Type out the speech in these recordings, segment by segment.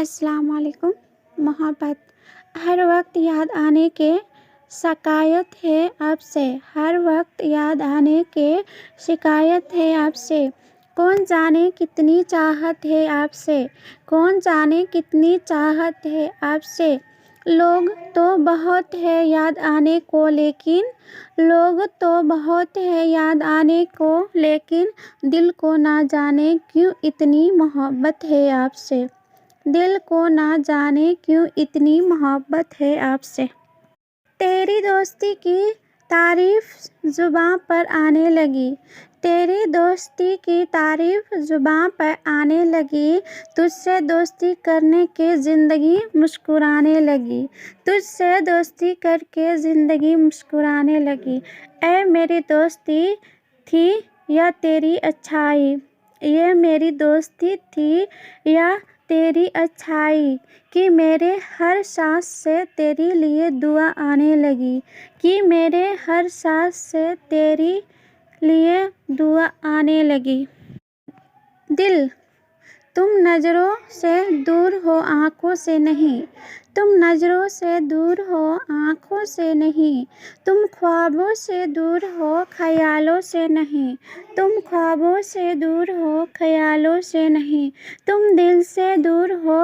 السلام علیکم۔ محبت ہر وقت یاد آنے کے شکایت ہے آپ سے، ہر وقت یاد آنے کے شکایت ہے آپ سے۔ کون جانے کتنی چاہت ہے آپ سے، کون جانے کتنی چاہت ہے آپ سے۔ لوگ تو بہت ہے یاد آنے کو لیکن، لوگ تو بہت ہے یاد آنے کو لیکن، دل کو نہ جانے کیوں اتنی محبت ہے آپ سے، دل کو نہ جانے کیوں اتنی محبت ہے آپ سے۔ تیری دوستی کی تعریف زباں پر آنے لگی، تیری دوستی کی تعریف زباں پر آنے لگی، تجھ سے دوستی کرنے کے زندگی مسکرانے لگی، تجھ سے دوستی کر کے زندگی مسکرانے لگی۔ اے میری دوستی تھی یا تیری اچھائی، یہ میری دوستی تھی یا تیری اچھائی، کہ میرے ہر سانس سے تیرے لیے دعا آنے لگی، کہ میرے ہر سانس سے تیرے لیے دعا آنے لگی۔ دل، تم نظروں سے دور ہو آنکھوں سے نہیں، تم نظروں سے دور ہو آنکھوں سے نہیں، تم خوابوں سے دور ہو خیالوں سے نہیں، تم خوابوں سے دور ہو خیالوں سے نہیں، تم دل سے دور ہو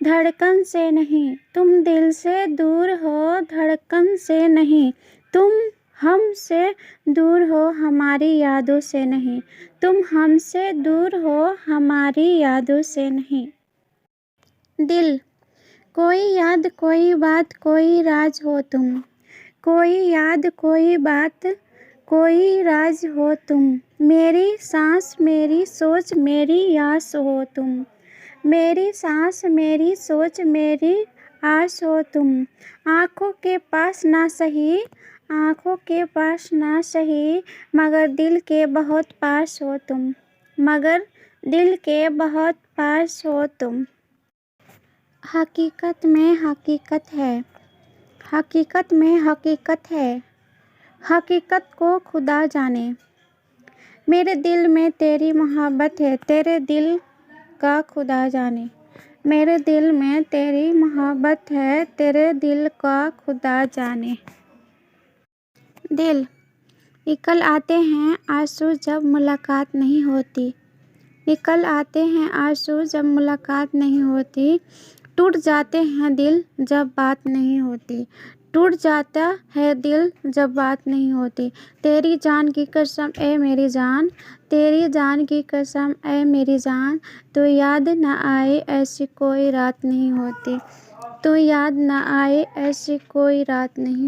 دھڑکن سے نہیں، تم دل سے دور ہو دھڑکن سے نہیں، تم ہم سے دور ہو ہماری یادوں سے نہیں، تم ہم سے دور ہو ہماری یادوں سے نہیں۔ دل، کوئی یاد کوئی بات کوئی راز ہو تم، کوئی یاد کوئی بات کوئی راز ہو تم، میری سانس میری سوچ میری آس ہو تم، میری سانس میری سوچ میری آس ہو تم۔ آنکھوں کے پاس نہ سہی، آنکھوں کے پاس نہ سہی، مگر دل کے بہت پاس ہو تم، مگر دل کے بہت پاس ہو تم۔ حقیقت میں حقیقت ہے، حقیقت میں حقیقت ہے، حقیقت کو خدا جانے۔ میرے دل میں تیری محبت ہے، تیرے دل کا خدا جانے۔ میرے دل میں تیری محبت ہے، تیرے دل کا خدا جانے۔ دل، نکل آتے ہیں آنسو جب ملاقات نہیں ہوتی، نکل آتے ہیں آنسو جب ملاقات نہیں ہوتی، ٹوٹ جاتے ہیں دل جب بات نہیں ہوتی، ٹوٹ جاتا ہے دل جب بات نہیں ہوتی۔ تیری جان کی قسم اے میری جان، تیری جان کی قسم اے میری جان، تو یاد نہ آئے ایسی کوئی رات نہیں ہوتی، تو یاد نہ آئے ایسی کوئی رات نہیں